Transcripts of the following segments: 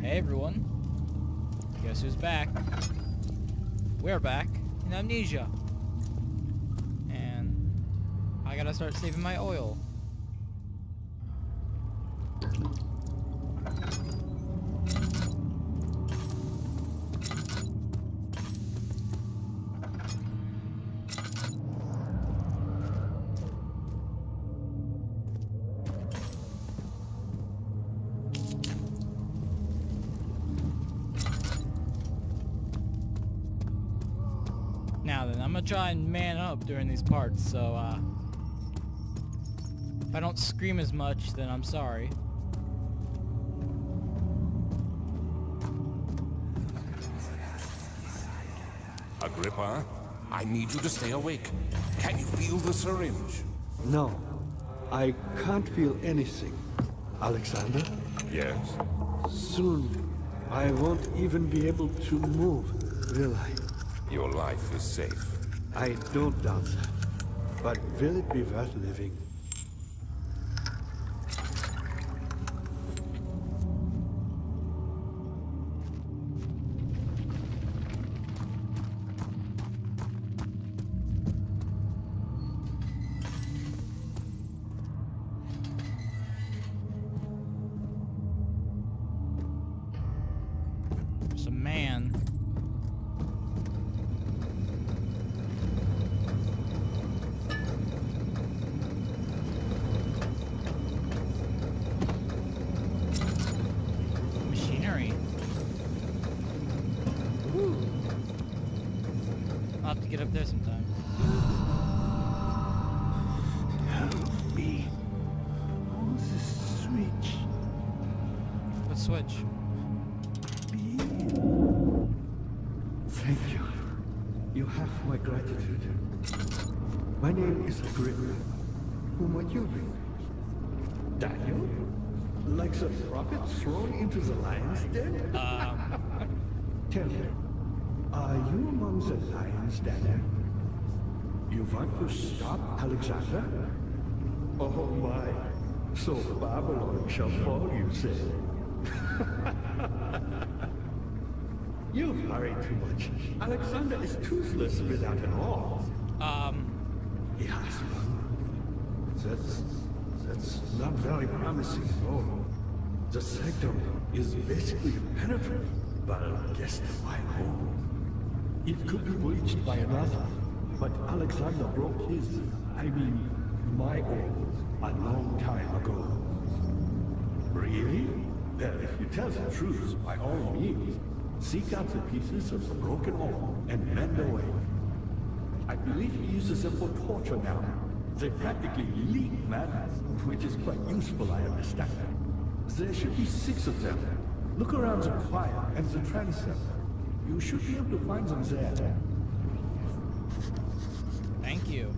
Hey everyone, guess who's back? We're back in Amnesia. And I gotta start saving my oil. Now then, I'm gonna try and man up during these parts, so if I don't scream as much, then I'm sorry. Agrippa, I need you to stay awake. Can you feel the syringe? No, I can't feel anything. Alexander, Yes. soon I won't even be able to move, will I? Your life is safe. I don't doubt that. But will it be worth living? There's a man. Machinery. Woo. I'll have to get up there sometime. Help me. Who's the switch? What switch? Thank you. You have my gratitude. My name is Agrippa. Who might you be? Daniel? Like the prophet thrown into the lion's den? Tell me, are you among the lions, Daniel? You want to stop Alexander? Oh my, so Babylon shall fall, you say? You've hurried too much. Alexander is toothless without an awl. He has one. That's not very promising at all. The sanctum is basically impenetrable, but I guess my home. It could be breached by another, but Alexander broke his, my own, a long time ago. Really? Well, if you tell the truth, by all means, seek out the pieces of the broken oil and mend away. I believe he uses them for torture now. They practically leak matter, which is quite useful, I understand. There should be 6 of them. Look around the choir and the transept. You should be able to find them there. Thank you.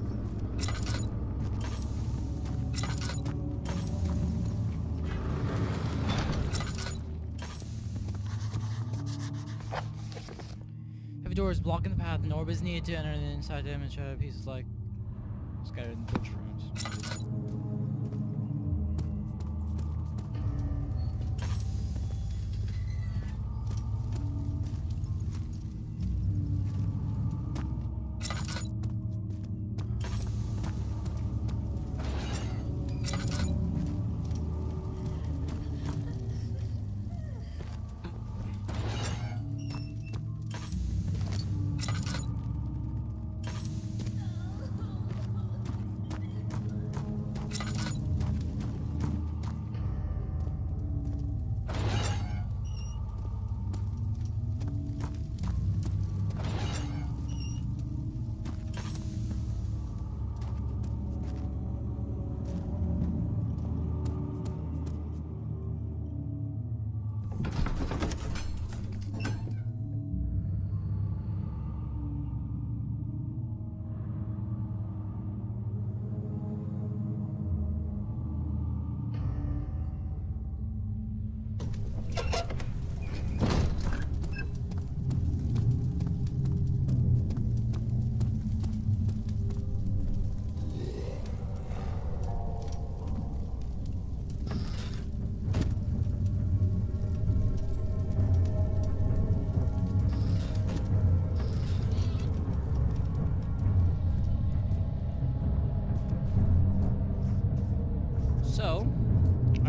If a door is blocking the path, an orb is needed to enter the inside them and shadow pieces like scattered in butcher rooms.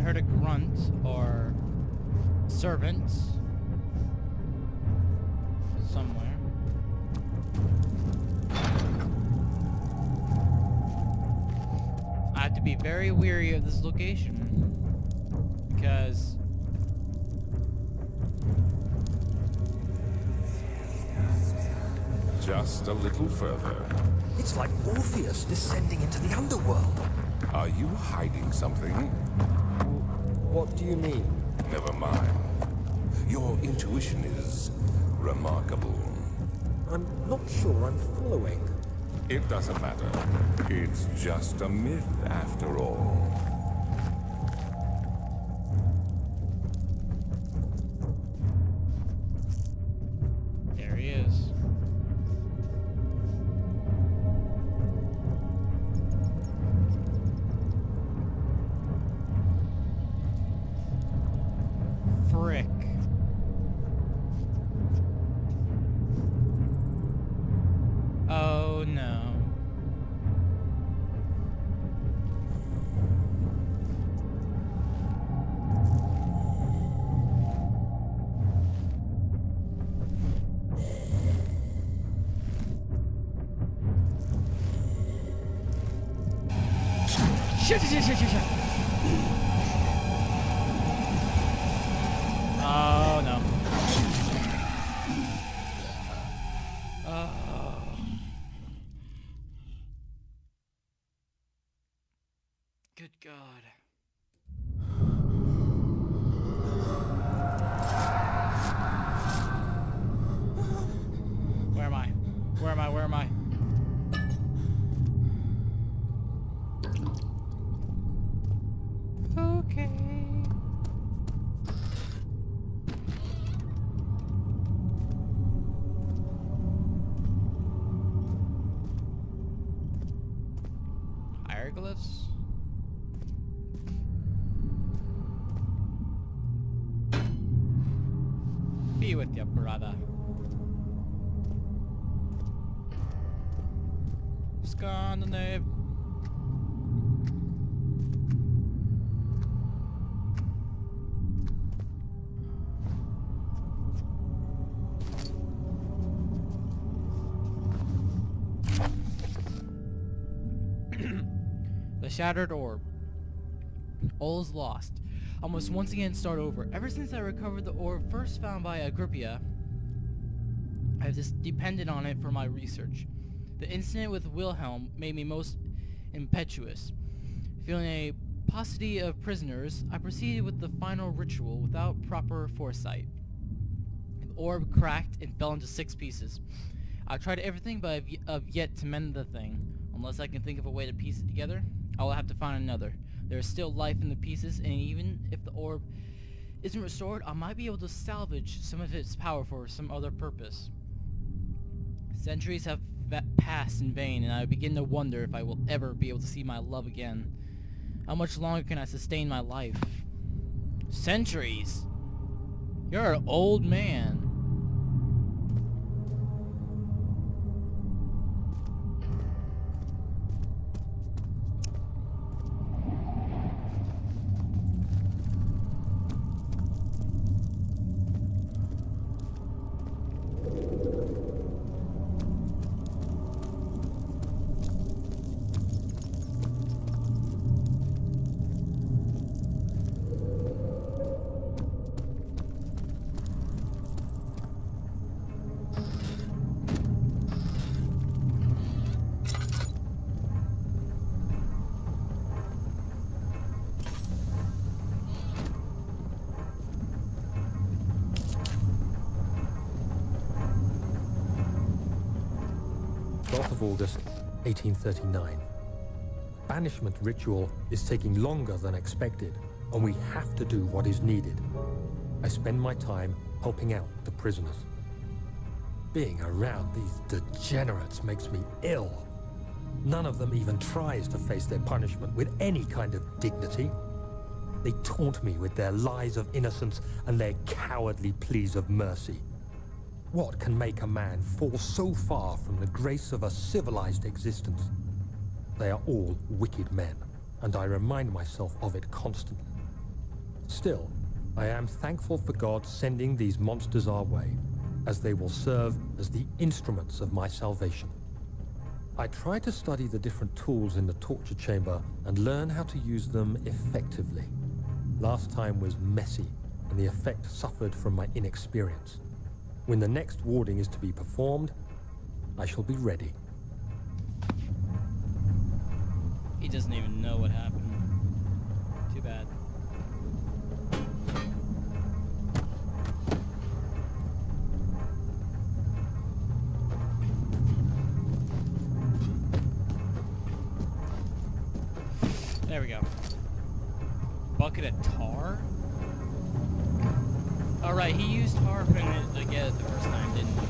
heard a grunt or servant somewhere. I have to be very wary of this location because Just a little further. It's like Orpheus descending into the underworld. Are you hiding something? What do you mean? Never mind. Your intuition is remarkable. I'm not sure I'm following. It doesn't matter. It's just a myth after all. there he is. Frick. Oh no. Shit. Oh no. Good God. Where am I? Where am I? Where am I? Okay. Hieroglyphs? Be with you, brother. Scandinave. The shattered orb. All is lost. I must once again start over. Ever since I recovered the orb first found by Agrippia, I have just depended on it for my research. The incident with Wilhelm made me most impetuous. Feeling a paucity of prisoners, I proceeded with the final ritual without proper foresight. The orb cracked and fell into 6 pieces. I've tried everything, but I've yet to mend the thing. Unless I can think of a way to piece it together, I will have to find another. There is still life in the pieces, and even if the orb isn't restored, I might be able to salvage some of its power for some other purpose. Centuries have passed in vain, and I begin to wonder if I will ever be able to see my love again. How much longer can I sustain my life? Centuries? You're an old man. Of August, 1839. Banishment ritual is taking longer than expected, and we have to do what is needed. I spend my time helping out the prisoners. Being around these degenerates makes me ill. None of them even tries to face their punishment with any kind of dignity. They taunt me with their lies of innocence and their cowardly pleas of mercy. What can make a man fall so far from the grace of a civilized existence? They are all wicked men, and I remind myself of it constantly. Still, I am thankful for God sending these monsters our way, as they will serve as the instruments of my salvation. I try to study the different tools in the torture chamber and learn how to use them effectively. Last time was messy, and the effect suffered from my inexperience. When the next warding is to be performed, I shall be ready. He doesn't even know what happened. Too bad. There we go. Bucket of tar? Alright, he used tar to get it the first time, didn't he?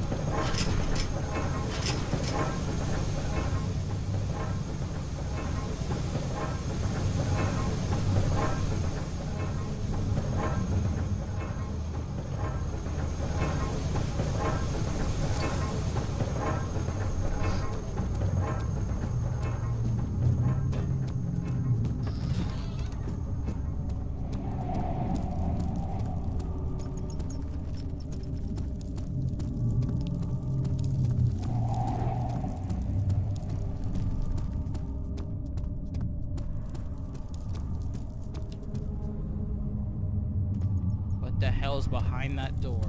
What the hell's behind that door?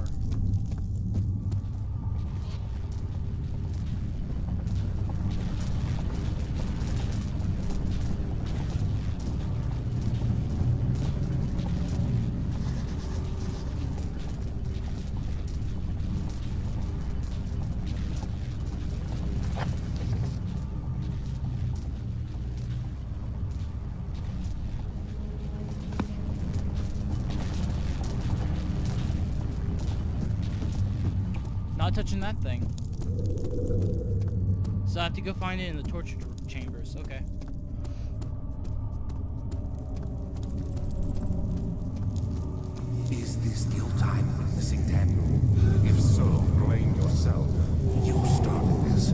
Not touching that thing. So I have to go find it in the torture chambers. Okay. Is this guilt I'm witnessing, Daniel? If so, blame yourself. You started this.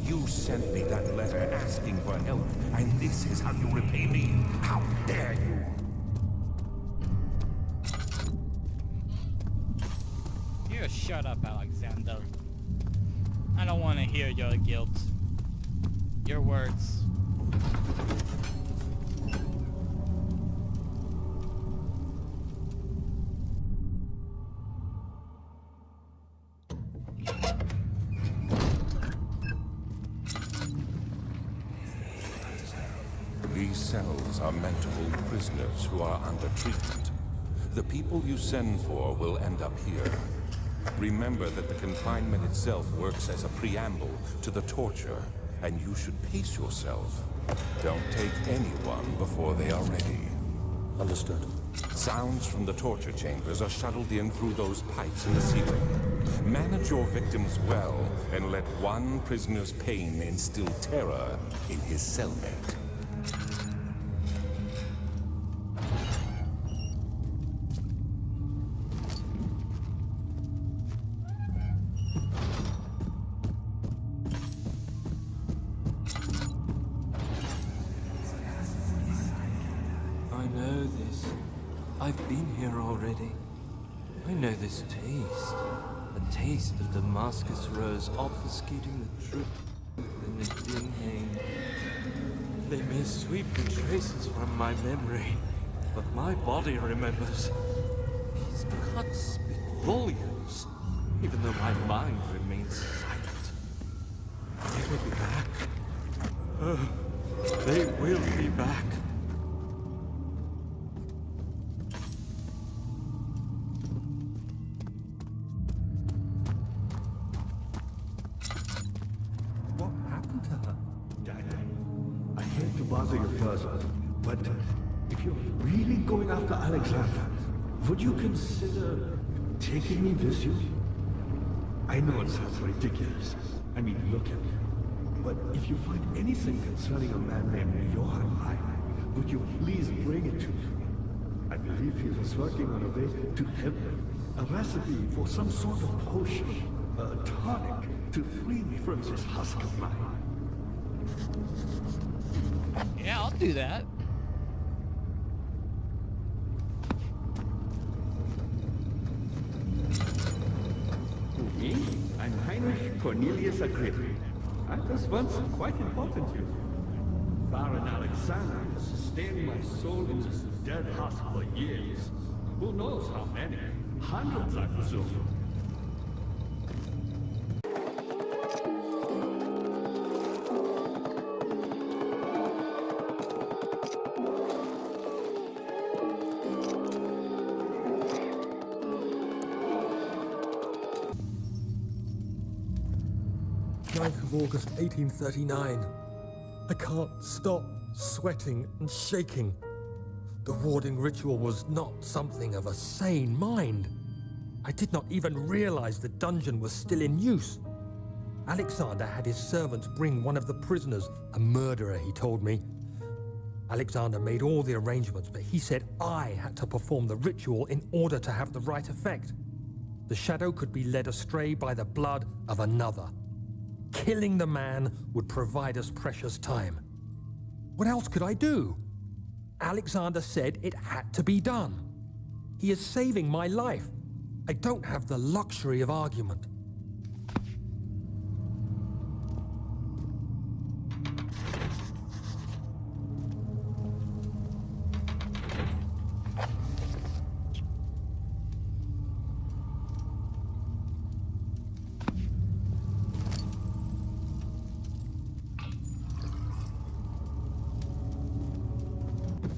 You sent me that letter asking for help, and this is how you repay me? How dare you? You shut up, Alexander. I don't want to hear your guilt. Your words. These cells are meant to hold prisoners who are under treatment. The people you send for will end up here. Remember that the confinement itself works as a preamble to the torture, and you should pace yourself. Don't take anyone before they are ready. Understood. Sounds from the torture chambers are shuttled in through those pipes in the ceiling. Manage your victims well, and let one prisoner's pain instill terror in his cellmate. I've been here already. I know this taste. The taste of Damascus rose obfuscating the truth in the dim haze. They may sweep the traces from my memory, but my body remembers. These cuts speak volumes, even though my mind remains silent. They will be back. They will be back. But if you're really going after Alexander, would you consider taking me with you? I know it sounds ridiculous. I mean, look at me. But if you find anything concerning a man named Johann Rhein, would you please bring it to me? I believe he was working on a way to help me. A recipe for some sort of potion, a tonic, to free me from this husk of mine. Yeah, I'll do that. Cornelius Agrippa. I was once quite important to you. Baron Alexander has sustained my soul in this dead husk for years. Who knows how many? Hundreds, I presume. August 1839. I can't stop sweating and shaking. The warding ritual was not something of a sane mind. I did not even realize the dungeon was still in use. Alexander had his servants bring one of the prisoners, a murderer, he told me. Alexander made all the arrangements, but he said I had to perform the ritual in order to have the right effect. The shadow could be led astray by the blood of another. Killing the man would provide us precious time. What else could I do? Alexander said it had to be done. He is saving my life. I don't have the luxury of argument.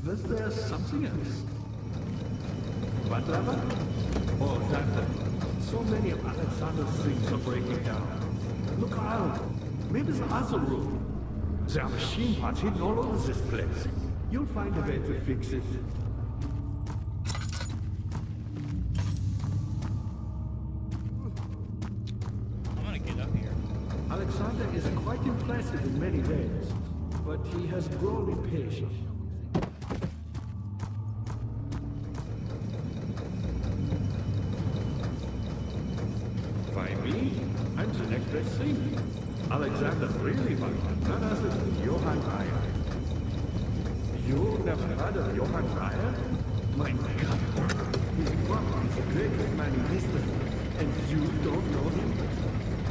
Was there something else? What lever? Oh, that one. So many of Alexander's things are breaking down. Look out! Maybe the other room. There are machine parts hidden all over this place. You'll find a way to fix it. I'm gonna get up here. Alexander is quite impressive in many ways, but he has grown impatient. By me? I'm the next best thing. Alexander really fun. None other than Johann Reyer. You never heard of Johann Reyer? My God. His brother is the greatest man in history. And you don't know him?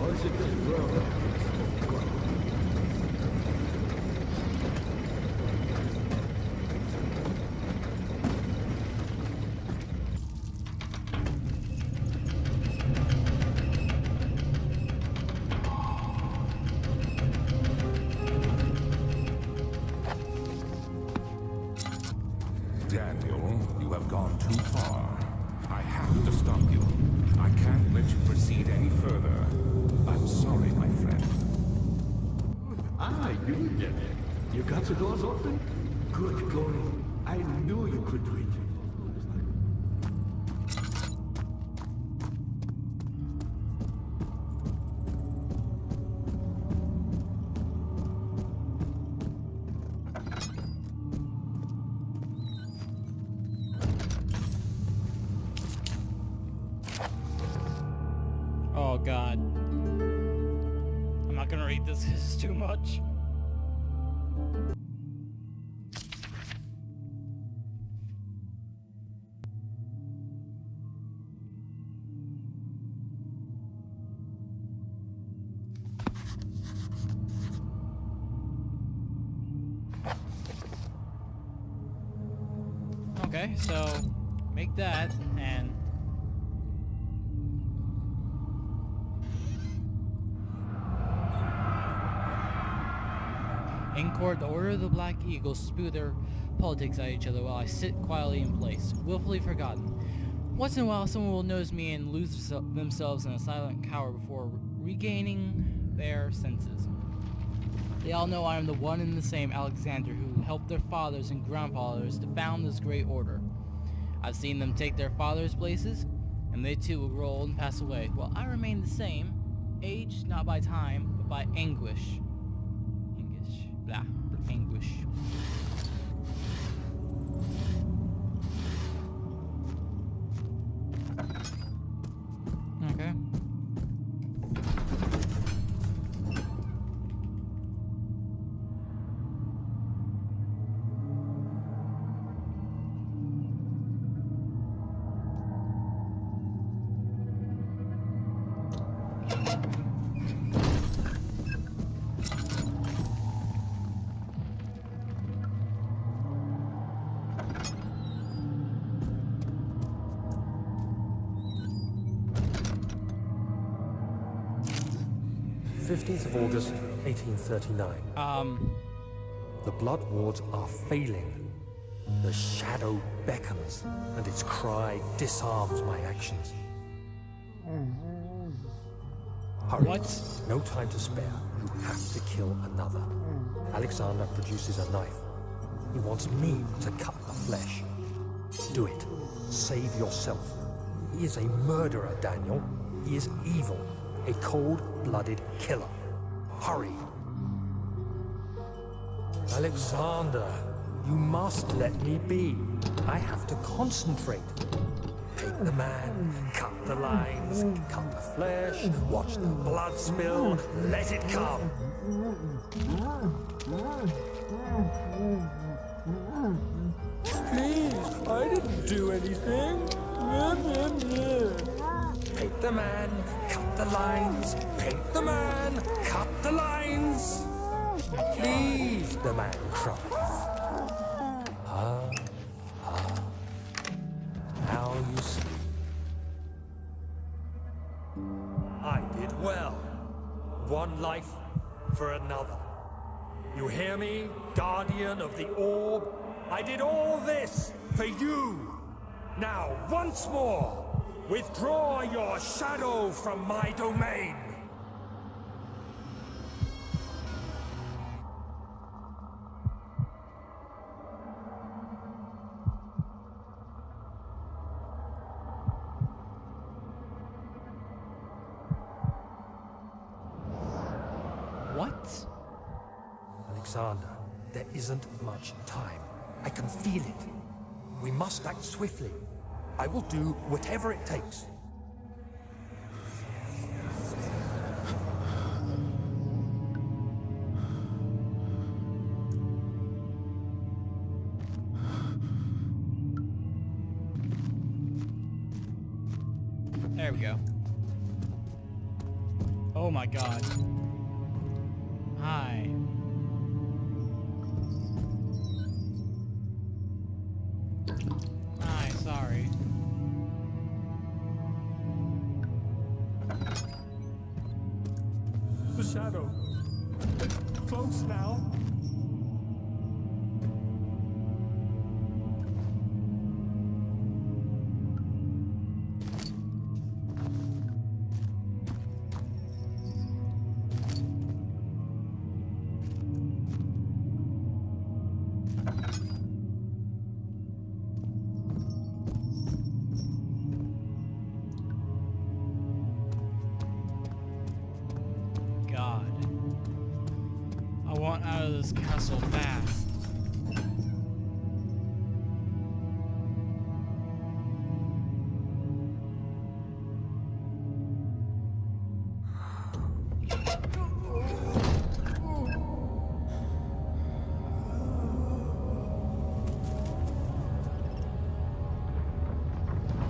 Or is it this world? Daniel, you have gone too far. I have to stop you. I can't let you proceed any further. I'm sorry, my friend. Ah, you did it. You got the doors open? Good going. I knew you could do it. Oh God. I'm not gonna read this, this is too much. Okay, so make that and in court, the Order of the Black Eagles spew their politics at each other while I sit quietly in place, willfully forgotten. Once in a while, someone will notice me and lose themselves in a silent cower before regaining their senses. They all know I am the one and the same Alexander who helped their fathers and grandfathers to found this great order. I've seen them take their fathers' places, and they too will grow old and pass away, while I remain the same, aged not by time, but by anguish. Anguish. Okay. 15th of August, 1839. The Blood Wards are failing. The shadow beckons, and its cry disarms my actions. Hurry. What? No time to spare. You have to kill another. Alexander produces a knife. He wants me to cut the flesh. Do it. Save yourself. He is a murderer, Daniel. He is evil. A cold-blooded killer. Hurry. Alexander, you must let me be. I have to concentrate. Take the man, cut the lines, cut the flesh, watch the blood spill, let it come. Please, I didn't do anything. Paint the man, cut the lines, paint the man, cut the lines. Please, the man cries. Now you see. I did well. One life for another. You hear me, guardian of the orb? I did all this for you. Now, once more, withdraw your shadow from my domain. What? Alexander, there isn't much time. I can feel it. We must act swiftly. I will do whatever it takes. There we go. Oh my god. Hi. Hi, sorry. The shadow. It's close now. Out of this castle fast.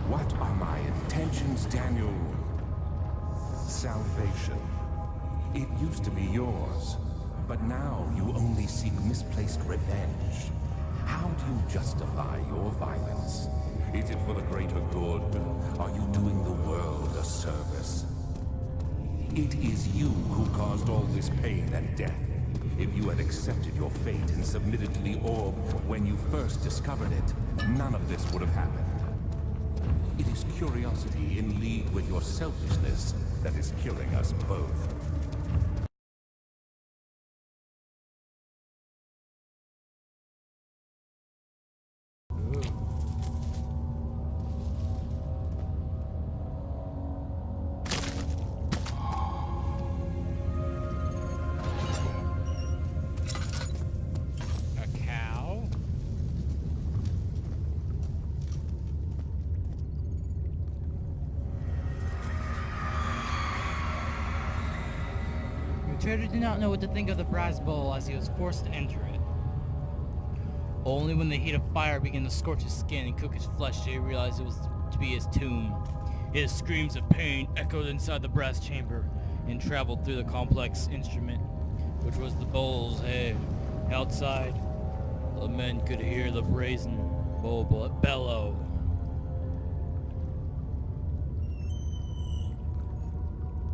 What are my intentions, Daniel? Salvation. It used to be yours. But now you only seek misplaced revenge. How do you justify your violence? Is it for the greater good? Are you doing the world a service? It is you who caused all this pain and death. If you had accepted your fate and submitted to the orb when you first discovered it, none of this would have happened. It is curiosity in league with your selfishness that is killing us both. Trader did not know what to think of the brass bowl as he was forced to enter it. Only when the heat of fire began to scorch his skin and cook his flesh did he realize it was to be his tomb. His screams of pain echoed inside the brass chamber and traveled through the complex instrument, which was the bowl's head. Outside, the men could hear the brazen bowl bellow.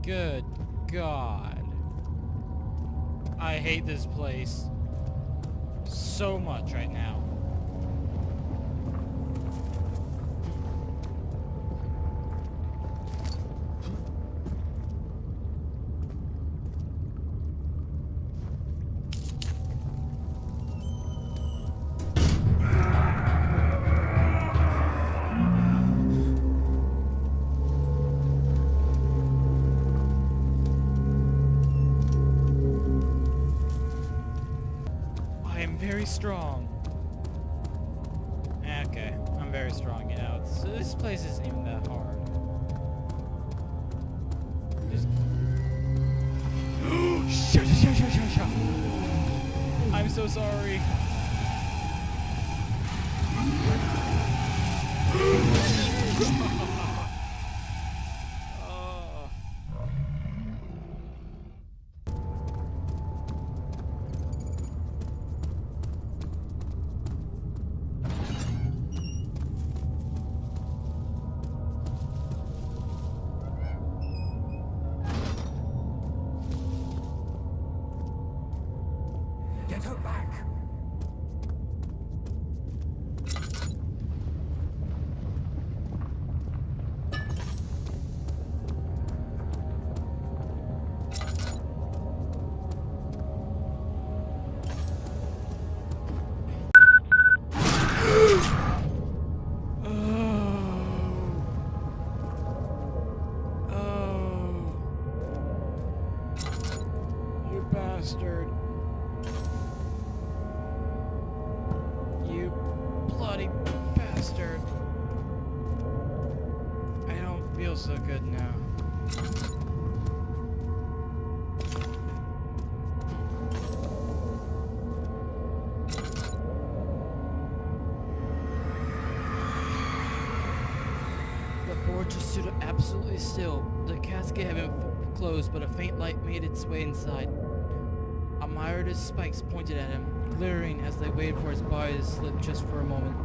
Good God. I hate this place so much right now. Very strong. Okay, I'm very strong, you know. This place isn't even that hard. Just... Shut. I'm so sorry. Get her back! You bastard. You bloody bastard. I don't feel so good now. The fortress stood absolutely still. The casket had been closed, but a faint light made its way inside. Amyrida's spikes pointed at him, glittering as they waited for his body to slip just for a moment.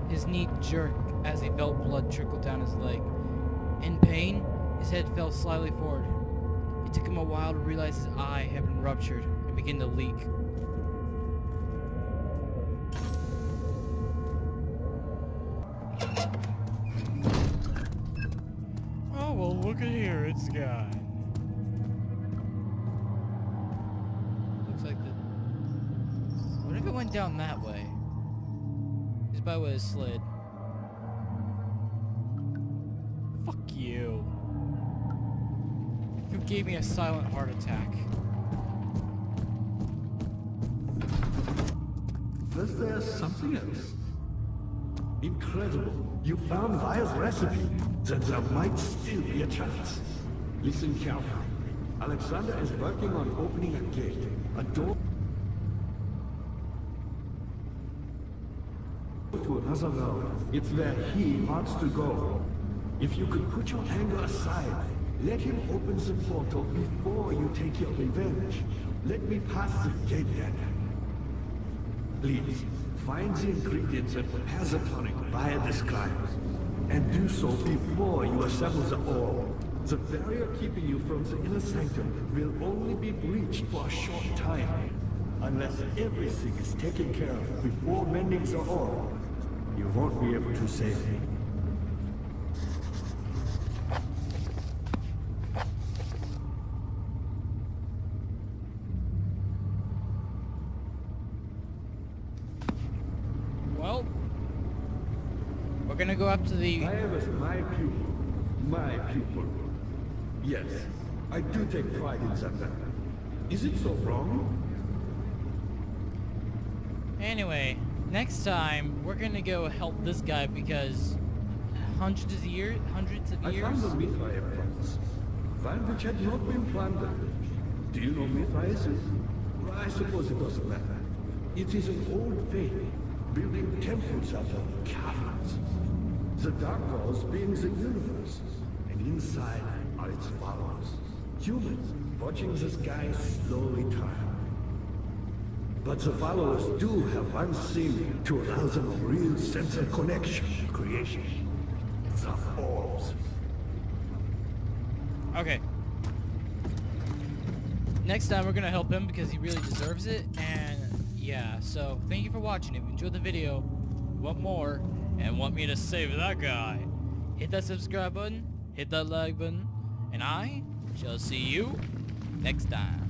His knee jerked as he felt blood trickle down his leg. In pain, his head fell slightly forward. It took him a while to realize his eye had been ruptured and began to leak. Oh, well, look at here, it's gone. Looks like the... What if it went down that way? Is by where it slid. Fuck you. You gave me a silent heart attack. Was there something else? Incredible. You found Vire's recipe. Then there might still be a chance. Listen carefully. Alexander is working on opening a gate. A door to another world. It's where he wants to go. If you could put your anger aside, let him open the portal before you take your revenge. Let me pass the gate then. Please, find the ingredients and prepare the tonic Vire describes. And do so before you assemble the orb. The barrier keeping you from the inner sanctum will only be breached for a short time. Unless everything is taken care of before mending the orb, you won't be able to save me. Well, we're gonna go up to the... I was my pupil. My pupil. Yes, I do take pride in that. Is it so wrong? Anyway, next time, we're gonna go help this guy because hundreds of years? I found the Mayfair province. One which had not been plundered. Do you know Mayfair? I suppose it doesn't matter. It is an old faith, building temples out of caverns. The dark walls being the universe, and inside are its followers. Humans watching the sky slowly turn. But the followers do have one thing to allow them a real sense of connection to creation. The orbs. Okay. next time we're gonna help him because he really deserves it. And yeah, so thank you for watching. If you enjoyed the video, want more, and want me to save that guy, hit that subscribe button, hit that like button, and I shall see you next time.